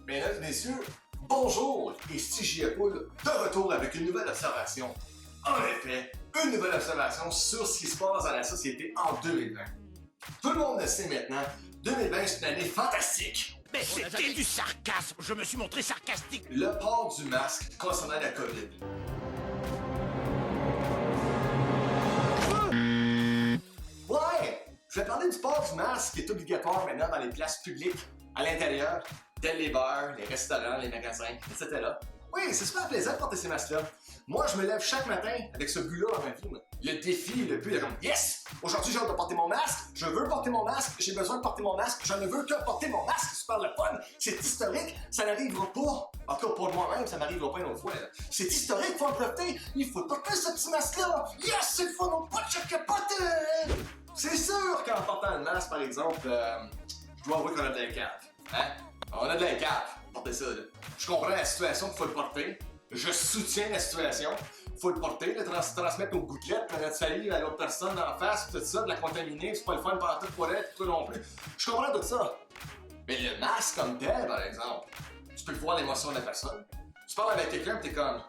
Mesdames et messieurs, bonjour! Ici J.A.Poul, de retour avec une nouvelle observation. En effet, une nouvelle observation sur ce qui se passe dans la société en 2020. Tout le monde le sait maintenant, 2020 c'est une année fantastique. Mais c'était du sarcasme, je me suis montré sarcastique. Le port du masque concernant la COVID. Ouais! Je vais parler du port du masque qui est obligatoire maintenant dans les places publiques, à l'intérieur, tels les bars, les restaurants, les magasins, etc. Oui, c'est super plaisant de porter ces masques-là. Moi, je me lève chaque matin avec ce but-là dans ma vie. Moi. Le défi, le but, est comme yes! Aujourd'hui, j'ai hâte de porter mon masque, je veux porter mon masque, j'ai besoin de porter mon masque, je ne veux que porter mon masque, c'est super le fun, c'est historique, ça n'arrivera pas. En tout cas, pour moi-même, ça m'arrivera pas une autre fois. C'est historique, faut en profiter, il faut porter ce petit masque-là. Yes, c'est le fun, on peut je capote! C'est sûr qu'en portant le masque, par exemple, je dois avouer qu'on a de la cave. Hein? On a de la cave, porter ça, là. Je comprends la situation qu'il faut le porter. Je soutiens la situation. Faut le porter, le transmettre aux gouttelettes, notre salive à l'autre personne en face, tout ça, de la contaminer, c'est pas le fun pendant toute pour elle, toi non plus. Je comprends tout ça. Mais le masque comme tel, par exemple, tu peux voir l'émotion de la personne. Tu parles avec quelqu'un et t'es comme,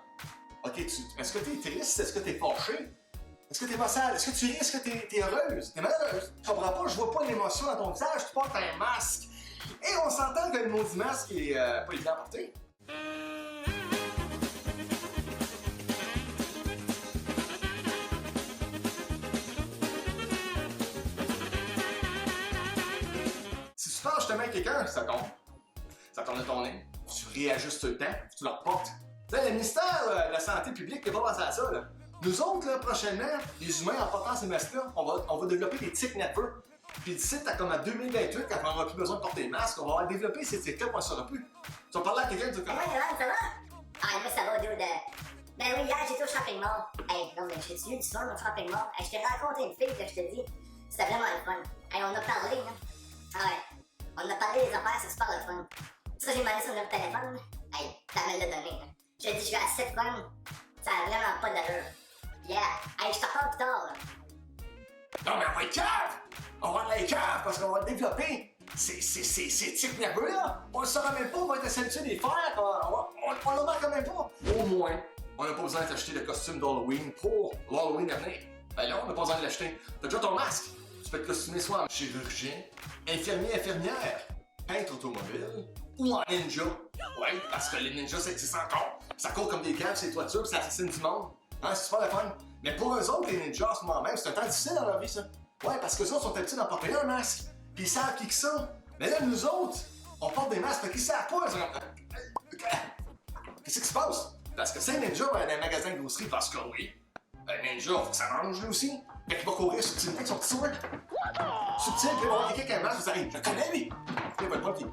ok, est-ce que t'es triste? Est-ce que t'es fâché? Est-ce que t'es pas sale? Est-ce que tu ris? Est-ce que t'es heureuse? T'es malheureuse? Je comprends pas, je vois pas l'émotion dans ton visage, tu portes un masque. Et on s'entend que le mot du masque est pas évident à porter. Si tu parles justement avec quelqu'un, ça tombe. Ça tourne ton nez. Tu réajustes le temps, tu le reportes. Tu sais, le ministère de la Santé publique n'est pas passé à ça, là. Nous autres, là, prochainement, les humains, en portant ces masques-là, on va développer des tics nerveux. Puis d'ici, comme à 2028, quand on n'aura plus besoin de porter des masques, on va avoir développé ces tics-là qu'on ne saura plus. Tu vas parler à quelqu'un, tu vas Ouais, ça va? Ah, moi, ça va, dude. Ben oui, hier, j'étais au shopping mall. Hey, non, mais j'ai eu du fun au shopping mall. Hey, je t'ai rencontré une fille, que je te dis. C'était vraiment le fun. Hey, on a parlé, là. Ah ouais. On a parlé des affaires, c'est super le fun. Ça, j'ai demandé son numéro de téléphone. Hey, t'as mal de donner, là. Je te dis, je vais assez de fun. Ça a vraiment pas d'allure. Yeah. Hey, je t'en parle plus tard, là. Non, mais on va être cave! On va être cave parce qu'on va développer ces tics nerveux-là. On le saura même pas, on va être habitué de les faire. On le remarque même pas. Au moins, on n'a pas besoin de t'acheter le costume d'Halloween pour l'Halloween à venir. Ben là, on n'a pas besoin de l'acheter. T'as déjà ton masque. Tu peux te costumer soit en chirurgien, infirmier, infirmière, peintre automobile ou en ninja. Ouais, parce que les ninjas, ça existe encore. Ça court comme des caves, c'est toitures, ça assassine du monde. Hein, c'est super le fun. Mais pour eux autres, les ninjas, en ce moment même, c'est un temps difficile dans leur vie, ça. Ouais, parce que eux autres sont habitués d'en porter un masque. Puis ils savent qui que ça. Mais là, nous autres, on porte des masques, fait qu'ils savent pas. Qu'est-ce qui se passe? Parce que c'est un ninja dans un magasin de grosserie, parce que oui. Un ninja, faut que ça mange lui aussi. Fait qu'il va courir subtilement avec son petit soin. Subtil, puis il va voir quelqu'un qui a un masque, vous arrivez. Je le connais, lui. Il va être pas, puis.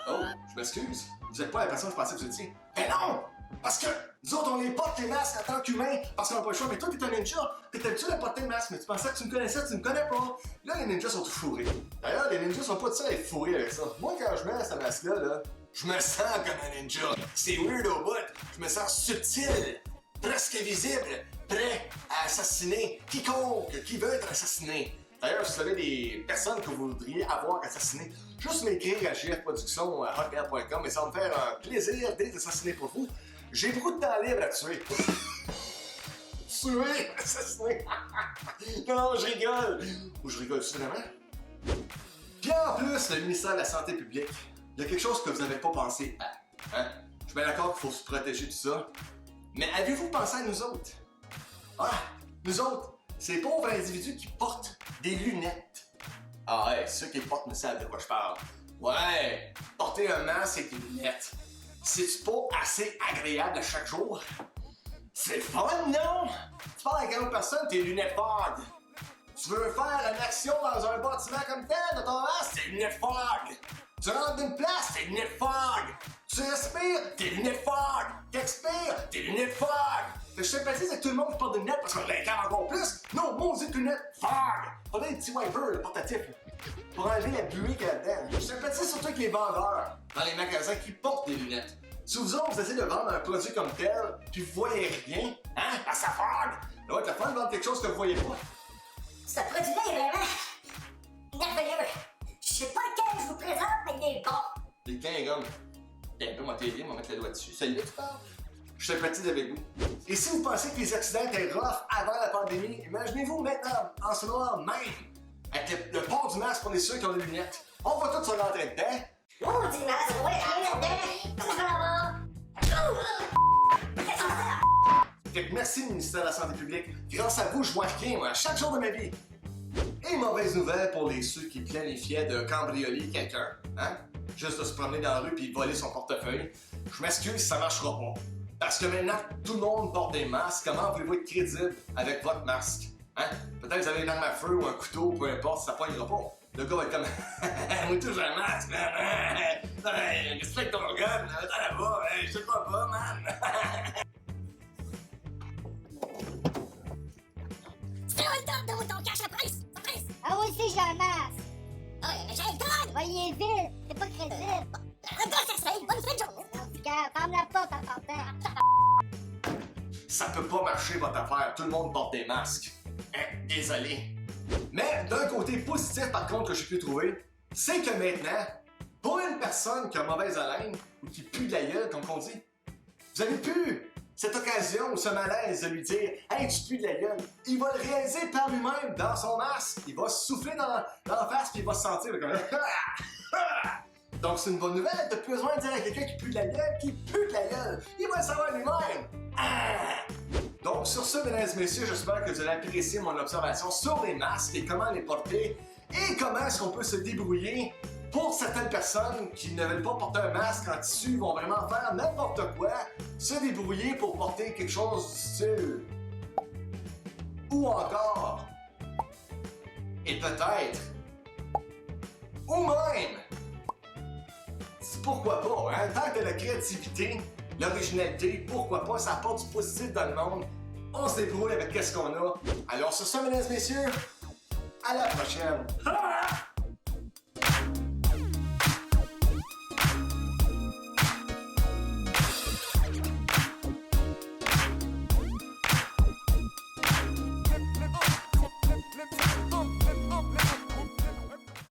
Oh, je m'excuse. Vous êtes pas la personne que je pensais que vous étiez. Mais non! Parce que nous autres, on les porte les masques en tant qu'humains, parce qu'on n'a pas le choix. Mais toi, t'es un ninja, t'es habitué à porter le masque, mais tu pensais que tu me connaissais, tu me connais pas. Là, les ninjas sont tout fourrés. D'ailleurs, les ninjas sont pas de ça à être fourrés avec ça. Moi, quand je mets ce masque-là, là, je me sens comme un ninja. C'est weird au bout. Je me sens subtil, presque visible, prêt à assassiner quiconque qui veut être assassiné. D'ailleurs, si vous avez des personnes que vous voudriez avoir assassinées, juste m'écrire à jfproduction@hotmail.com et ça va me faire un plaisir d'être assassiné pour vous. J'ai beaucoup de temps libre à tuer. Tuer? Assassiner? Non, je rigole. Ou je rigole vraiment? Puis en plus, le ministère de la Santé publique, il y a quelque chose que vous n'avez pas pensé à. Hein? Je suis bien d'accord qu'il faut se protéger de ça. Mais avez-vous pensé à nous autres? Ah, nous autres, ces pauvres individus qui portent des lunettes. Ah ouais, ceux qui portent me savent de quoi je parle. Ouais, porter un masque avec des lunettes. C'est-tu pas assez agréable à chaque jour? C'est fun, non? Tu parles avec une autre personne, tes lunettes fog. Tu veux faire une action dans un bâtiment comme tel, de ton masque, tes lunettes fog. Tu rentres d'une place, tes lunettes fog. Tu respires, tes lunettes fog. T'expires, tes lunettes fog. Je sympathise avec tout le monde qui porte des lunettes parce qu'on l'incarne encore plus. Non, maudite lunettes fog. Faudrait des petits wipers, le portatif. pour enlever la buée qu'il y a dedans. Je sympathise surtout avec les vendeurs dans les magasins qui portent des lunettes. Si vous autres, vous essayez de vendre un produit comme tel, puis vous voyez rien, hein, à sa forde, ça va être le fun de vendre quelque chose que vous voyez pas. Ce produit-là est vraiment merveilleux. Je sais pas lequel je vous présente, mais il est bon. Les gars, un peu, moi t'aider, on va mettre le doigt dessus. Salut, tu parles? Je sympathise avec vous. Et si vous pensez que les accidents étaient rough avant la pandémie, imaginez-vous maintenant, en ce moment même, avec le port du masque pour les ceux qui ont des lunettes. On va tous se rentrer dedans. Oh, dis masque, ouais, là-dedans. Je vais l'avoir. Qu'est-ce que c'est? Fait que merci ministère de la Santé publique. Grâce à vous, je vois rien, moi, chaque jour de ma vie. Et mauvaise nouvelle pour ceux qui planifiaient de cambrioler quelqu'un, hein? Juste de se promener dans la rue puis voler son portefeuille. Je m'excuse, ça marchera pas. Parce que maintenant, tout le monde porte des masques. Comment voulez-vous être crédible avec votre masque? Hein? Peut-être que vous avez une arme à feu ou un couteau, peu importe, ça pognera pas. Le gars va être comme moi touche un masque, man! Respecte ton gun, attends là-bas, je sais pas, man! C'est un top de ton cache la presse! Ah oui, si, j'ai un masque. Ah ouais, mais j'ai le gun! Ouais, il est vide. C'est pas crédible. Un gars, ça se bonne fin de journée! En tout cas, ferme la porte en partant. Ça peut pas marcher votre affaire, tout le monde porte des masques. Désolé. Mais d'un côté positif par contre que j'ai pu trouver, c'est que maintenant, pour une personne qui a mauvaise haleine ou qui pue de la gueule, comme on dit, vous avez pu cette occasion ou ce malaise de lui dire « Hey, tu pues de la gueule », il va le réaliser par lui-même dans son masque. Il va souffler dans la face puis il va se sentir comme Donc c'est une bonne nouvelle, t'as plus besoin de dire à quelqu'un qui pue de la gueule, qui pue de la gueule. Il va le savoir lui-même. Donc sur ce, mesdames et messieurs, j'espère que vous allez apprécier mon observation sur les masques et comment les porter et comment est-ce qu'on peut se débrouiller pour certaines personnes qui ne veulent pas porter un masque en tissu, vont vraiment faire n'importe quoi, se débrouiller pour porter quelque chose du style. Ou encore, et peut-être, ou même, pourquoi pas, hein? Tant que la créativité, l'originalité, pourquoi pas, ça apporte du positif dans le monde, on se débrouille avec qu'est-ce qu'on a. Alors sur ce, mesdames et messieurs, à la prochaine!